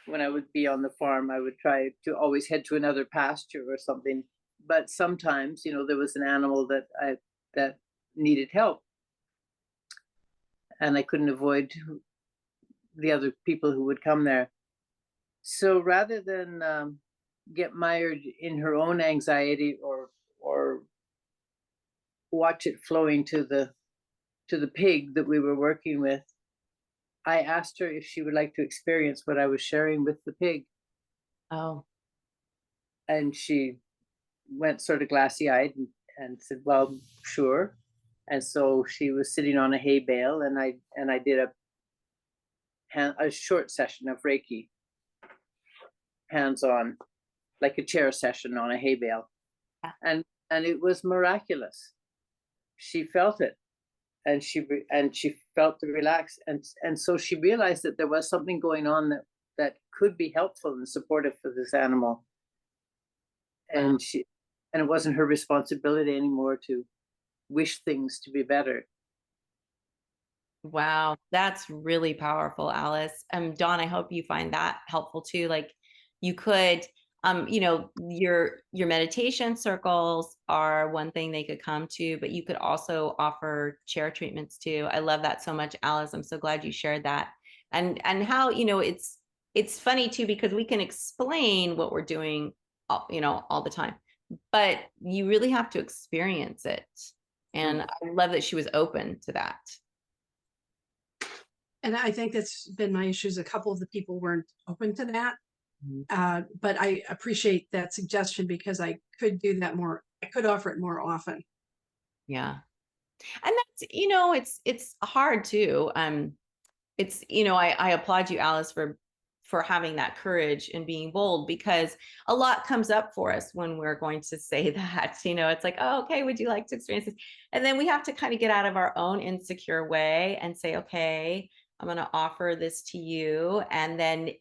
when I would be on the farm. I would try to always head to another pasture or something. But sometimes, there was an animal that needed help, and I couldn't avoid the other people who would come there. So rather than get mired in her own anxiety or watch it flowing to the pig that we were working with, I asked her if she would like to experience what I was sharing with the pig. Oh, And she went sort of glassy-eyed and said, well, sure. And so she was sitting on a hay bale, and I did a short session of Reiki, hands-on, like a chair session on a hay bale. Yeah. And it was miraculous. She felt it, and she felt the relax, and so she realized that there was something going on that could be helpful and supportive for this animal. Wow. And it wasn't her responsibility anymore to wish things to be better. Wow, that's really powerful, Alice. Dawn, I hope you find that helpful too. Like you could, your meditation circles are one thing they could come to, but you could also offer chair treatments too. I love that so much, Alice. I'm so glad you shared that. And how, it's funny too, because we can explain what we're doing, all the time, but you really have to experience it. And I love that she was open to that. And I think that's been my issues. A couple of the people weren't open to that. But I appreciate that suggestion because I could do that more. I could offer it more often. Yeah. And that's, it's hard too. I applaud you, Alice, for having that courage and being bold, because a lot comes up for us when we're going to say that. It's like, oh, okay, would you like to experience this? And then we have to kind of get out of our own insecure way and say, okay, I'm going to offer this to you, and then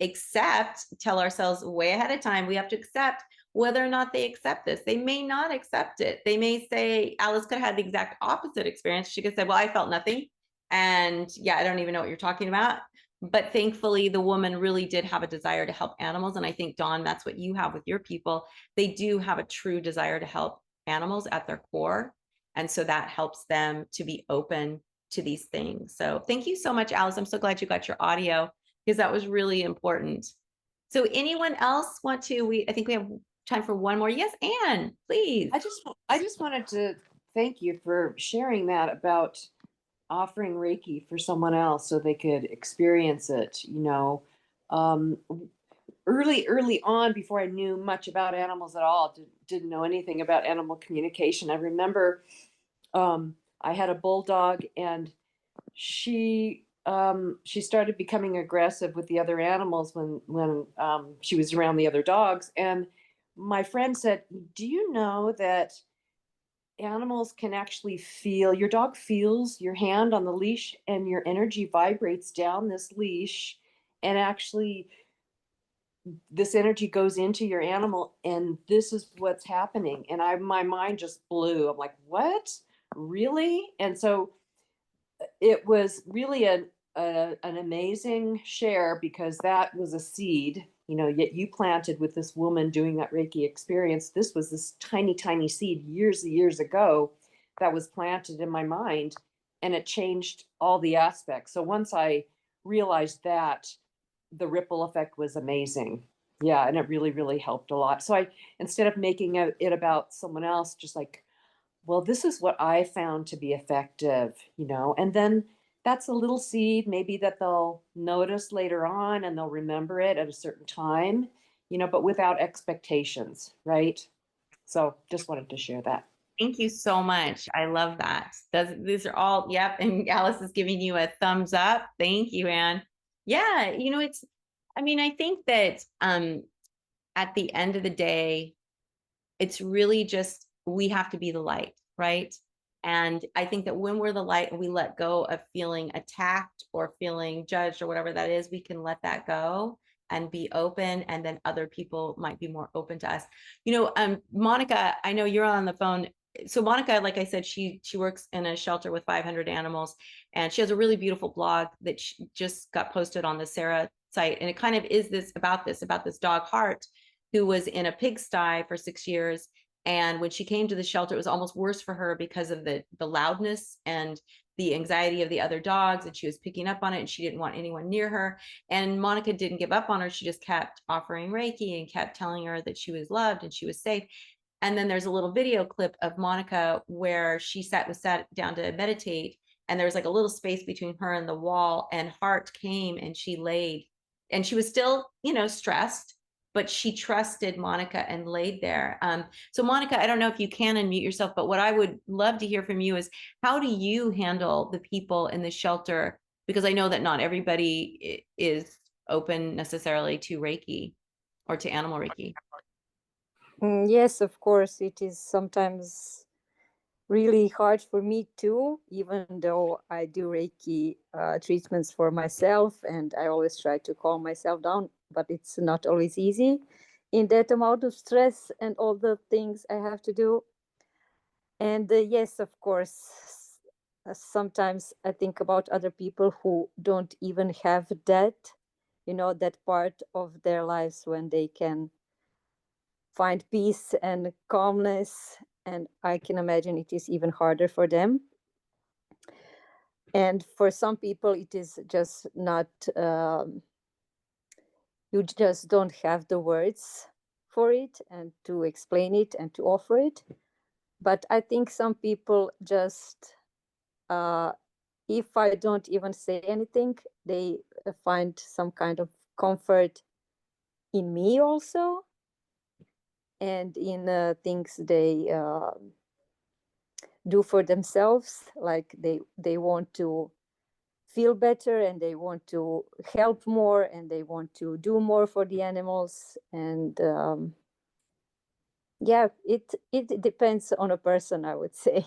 tell ourselves way ahead of time, we have to accept whether or not they accept this. They may not accept it. They may say, Alice could have had the exact opposite experience. She could say, well, I felt nothing. And yeah, I don't even know what you're talking about. But thankfully, the woman really did have a desire to help animals. And I think, Dawn, that's what you have with your people. They do have a true desire to help animals at their core. And so that helps them to be open to these things. So thank you so much, Alice. I'm so glad you got your audio, because that was really important. So anyone else want to, I think we have time for one more. Yes, Anne, please. I just wanted to thank you for sharing that about offering Reiki for someone else so they could experience it, early on, before I knew much about animals at all, didn't know anything about animal communication. I remember I had a bulldog, and she started becoming aggressive with the other animals when she was around the other dogs. And my friend said, do you know that animals can actually feel, your dog feels your hand on the leash, and your energy vibrates down this leash, and actually this energy goes into your animal, and this is what's happening. And my mind just blew. I'm like, what? Really? And so it was really an amazing share, because that was a seed, yet you planted with this woman doing that Reiki experience. This was this tiny, tiny seed years ago that was planted in my mind, and it changed all the aspects. So once I realized that, the ripple effect was amazing. Yeah, and it really, really helped a lot. So I, instead of making it about someone else, just like, well, this is what I found to be effective, you know, and then that's a little seed maybe that they'll notice later on and they'll remember it at a certain time, you know, but without expectations, right? So just wanted to share that. Thank you so much. I love that. These are all, yep. And Alice is giving you a thumbs up. Thank you, Anne. Yeah, you know, I mean, I think that at the end of the day, it's really just, we have to be the light, right? And I think that when we're the light and we let go of feeling attacked or feeling judged or whatever that is, we can let that go and be open, and then other people might be more open to us. You know, Monica, I know you're on the phone. So Monica, like I said, she works in a shelter with 500 animals, and she has a really beautiful blog that she just got posted on the Sarah site. And it kind of is about this dog Heart, who was in a pigsty for 6 years. And when she came to the shelter, it was almost worse for her because of the loudness and the anxiety of the other dogs, and she was picking up on it, and she didn't want anyone near her. And Monica didn't give up on her. She just kept offering Reiki and kept telling her that she was loved and she was safe. And then there's a little video clip of Monica where she sat down to meditate, and there was like a little space between her and the wall, and Heart came and she laid, and she was still, you know, stressed, but she trusted Monica and laid there. So Monica, I don't know if you can unmute yourself, but what I would love to hear from you is, how do you handle the people in the shelter? Because I know that not everybody is open necessarily to Reiki or to animal Reiki. Yes, of course, it is sometimes really hard for me too, even though I do Reiki treatments for myself, and I always try to calm myself down, but it's not always easy in that amount of stress and all the things I have to do. And yes, of course, sometimes I think about other people who don't even have that, you know, that part of their lives when they can find peace and calmness. And I can imagine it is even harder for them. And for some people, it is just not, you just don't have the words for it and to explain it and to offer it. But I think some people just, if I don't even say anything, they find some kind of comfort in me also, and in things they do for themselves, like they want to feel better and they want to help more and they want to do more for the animals. And yeah, it depends on a person, I would say.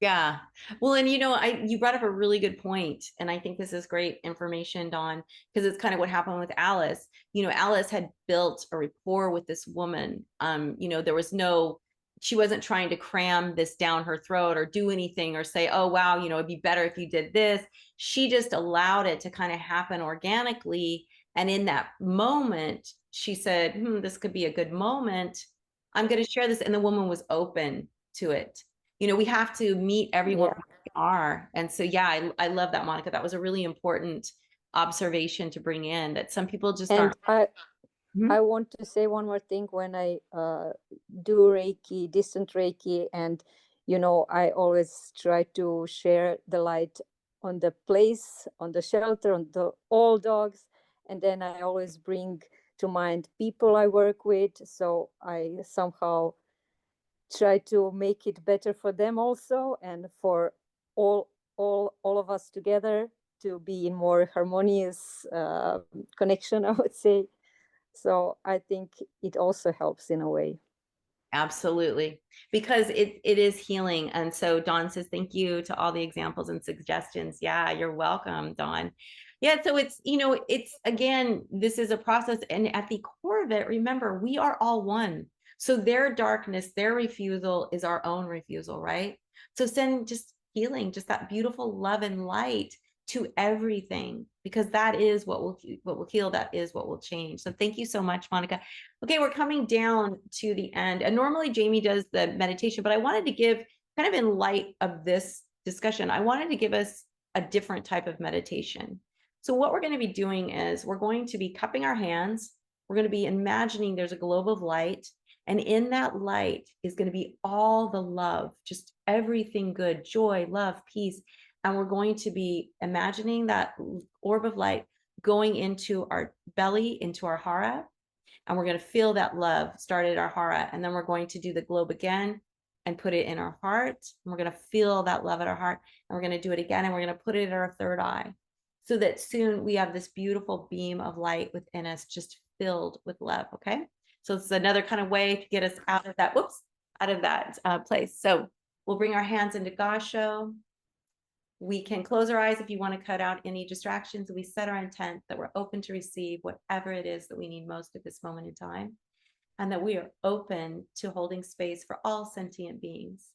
Yeah. Well, and you know, you brought up a really good point, and I think this is great information, Dawn, because it's kind of what happened with Alice. You know, Alice had built a rapport with this woman. You know, she wasn't trying to cram this down her throat or do anything or say, oh, wow, you know, it'd be better if you did this. She just allowed it to kind of happen organically. And in that moment, she said, this could be a good moment. I'm going to share this. And the woman was open to it. You know, we have to meet everyone where they are. And so, yeah, I love that, Monica. That was a really important observation to bring in, that some people just aren't. I want to say one more thing. When I do Reiki, distant Reiki, and, you know, I always try to share the light on the place, on the shelter, on all dogs. And then I always bring to mind people I work with. So I somehow try to make it better for them also, and for all of us together to be in more harmonious connection, I would say. So I think it also helps in a way. Absolutely, because it is healing. And so Dawn says, thank you to all the examples and suggestions. Yeah, you're welcome, Dawn. Yeah, so it's, you know, it's, again, this is a process, and at the core of it, remember, we are all one. So their darkness, their refusal is our own refusal, right? So send just healing, just that beautiful love and light to everything, because that is what will heal. That is what will change. So thank you so much, Monica. Okay, we're coming down to the end, and normally Jamie does the meditation, but I wanted to give kind of in light of this discussion, I wanted to give us a different type of meditation. So what we're going to be doing is we're going to be cupping our hands. We're going to be imagining there's a globe of light. And in that light is going to be all the love, just everything good, joy, love, peace. And we're going to be imagining that orb of light going into our belly, into our hara. And we're going to feel that love start at our hara. And then we're going to do the globe again and put it in our heart. And we're going to feel that love at our heart. And we're going to do it again. And we're going to put it at our third eye, so that soon we have this beautiful beam of light within us, just filled with love. Okay. So it's another kind of way to get us out of that, out of that place. So we'll bring our hands into Gasho. We can close our eyes if you want to cut out any distractions. We set our intent that we're open to receive whatever it is that we need most at this moment in time, and that we are open to holding space for all sentient beings.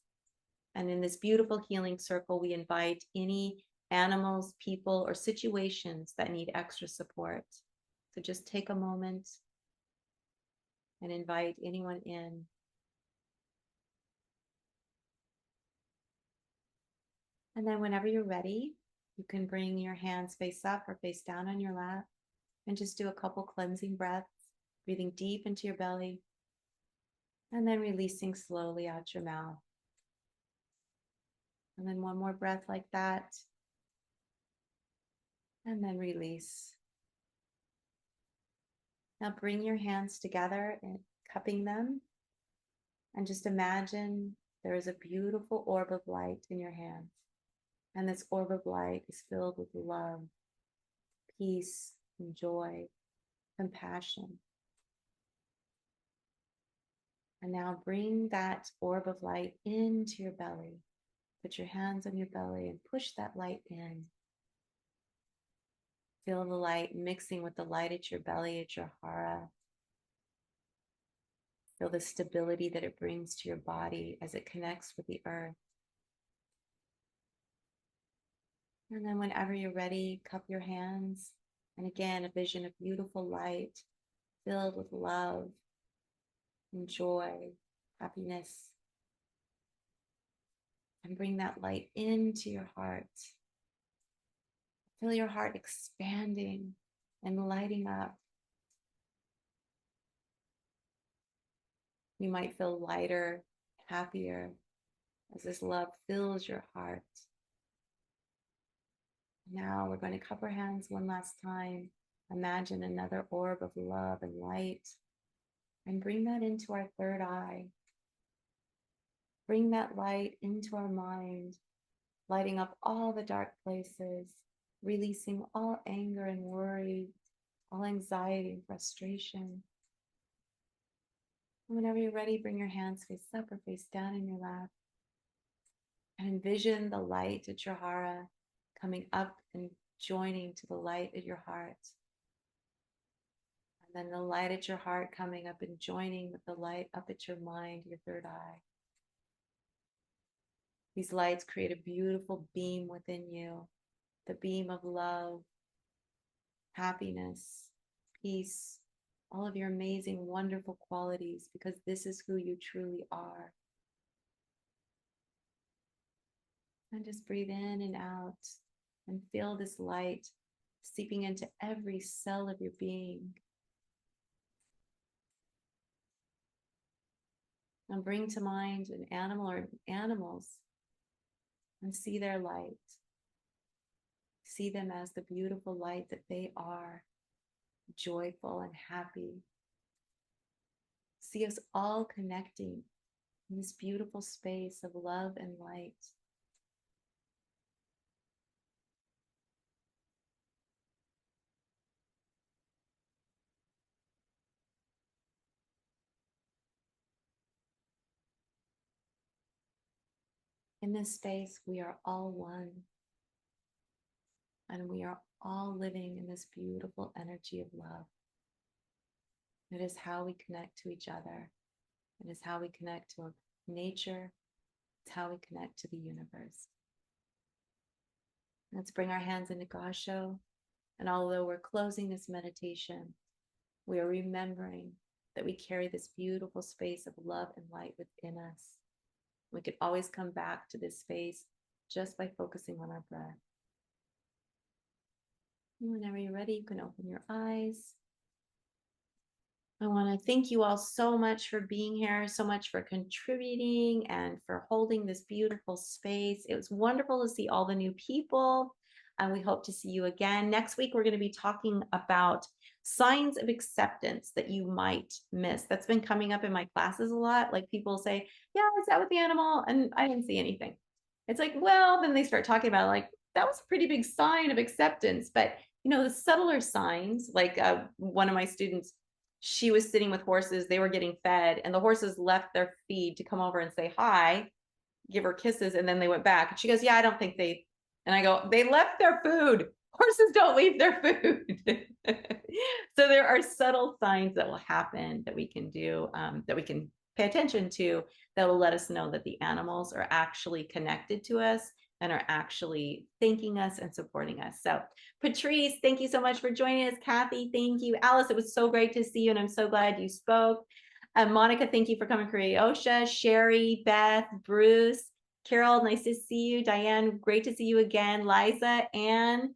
And in this beautiful healing circle, we invite any animals, people, or situations that need extra support. So just take a moment and invite anyone in. And then whenever you're ready, you can bring your hands face up or face down on your lap and just do a couple cleansing breaths, breathing deep into your belly and then releasing slowly out your mouth. And then one more breath like that. And then release. Now bring your hands together and cupping them. And just imagine there is a beautiful orb of light in your hands. And this orb of light is filled with love, peace, and joy, compassion. And now bring that orb of light into your belly. Put your hands on your belly and push that light in. Feel the light mixing with the light at your belly, at your hara. Feel the stability that it brings to your body as it connects with the earth. And then whenever you're ready, cup your hands. And again, a vision of beautiful light filled with love and joy, happiness. And bring that light into your heart. Feel your heart expanding and lighting up. You might feel lighter, happier as this love fills your heart. Now we're going to cup our hands one last time. Imagine another orb of love and light and bring that into our third eye. Bring that light into our mind, lighting up all the dark places, releasing all anger and worry, all anxiety and frustration. Whenever you're ready, bring your hands face up or face down in your lap. And envision the light at your hara coming up and joining to the light at your heart. And then the light at your heart coming up and joining with the light up at your mind, your third eye. These lights create a beautiful beam within you, the beam of love, happiness, peace, all of your amazing, wonderful qualities, because this is who you truly are. And just breathe in and out and feel this light seeping into every cell of your being. And bring to mind an animal or animals and see their light. See them as the beautiful light that they are, joyful and happy. See us all connecting in this beautiful space of love and light. In this space, we are all one. And we are all living in this beautiful energy of love. It is how we connect to each other. It is how we connect to nature. It's how we connect to the universe. Let's bring our hands into Gasho. And although we're closing this meditation, we are remembering that we carry this beautiful space of love and light within us. We could always come back to this space just by focusing on our breath. And whenever you're ready, you can open your eyes. I want to thank you all so much for being here, so much for contributing and for holding this beautiful space. It was wonderful to see all the new people, and we hope to see you again. Next week, we're going to be talking about signs of acceptance that you might miss. That's been coming up in my classes a lot. Like people say, yeah, I sat with the animal and I didn't see anything. It's like, well, then they start talking about like, that was a pretty big sign of acceptance. But, you know, the subtler signs, like one of my students, she was sitting with horses, they were getting fed, and the horses left their feed to come over and say hi, give her kisses, and then they went back. And she goes, yeah, I don't think they, and I go, they left their food. Horses don't leave their food. So there are subtle signs that will happen that we can do, that we can pay attention to, that will let us know that the animals are actually connected to us and are actually thanking us and supporting us. So Patrice, thank you so much for joining us. Kathy, thank you. Alice, it was so great to see you, and I'm so glad you spoke. Monica, thank you for coming. Croatia, Sherry, Beth, Bruce, Carol, nice to see you. Diane, great to see you again. Liza, Anne,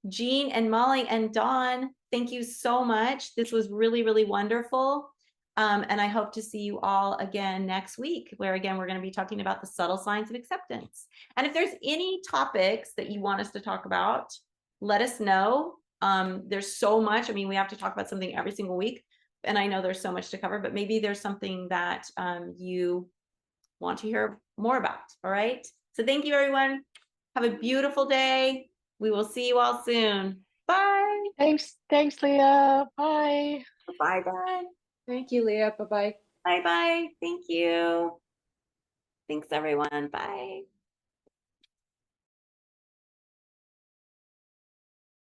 Jean, and Molly, and Dawn, thank you so much. This was really, really wonderful. And I hope to see you all again next week, where again, we're going to be talking about the subtle signs of acceptance. And if there's any topics that you want us to talk about, let us know. There's so much. I mean, we have to talk about something every single week, and I know there's so much to cover, but maybe there's something that you want to hear more about. All right. So thank you, everyone. Have a beautiful day. We will see you all soon. Bye. Thanks, Leah. Bye. Bye-bye. Thank you, Leah. Bye-bye. Bye-bye. Thank you. Thanks, everyone. Bye.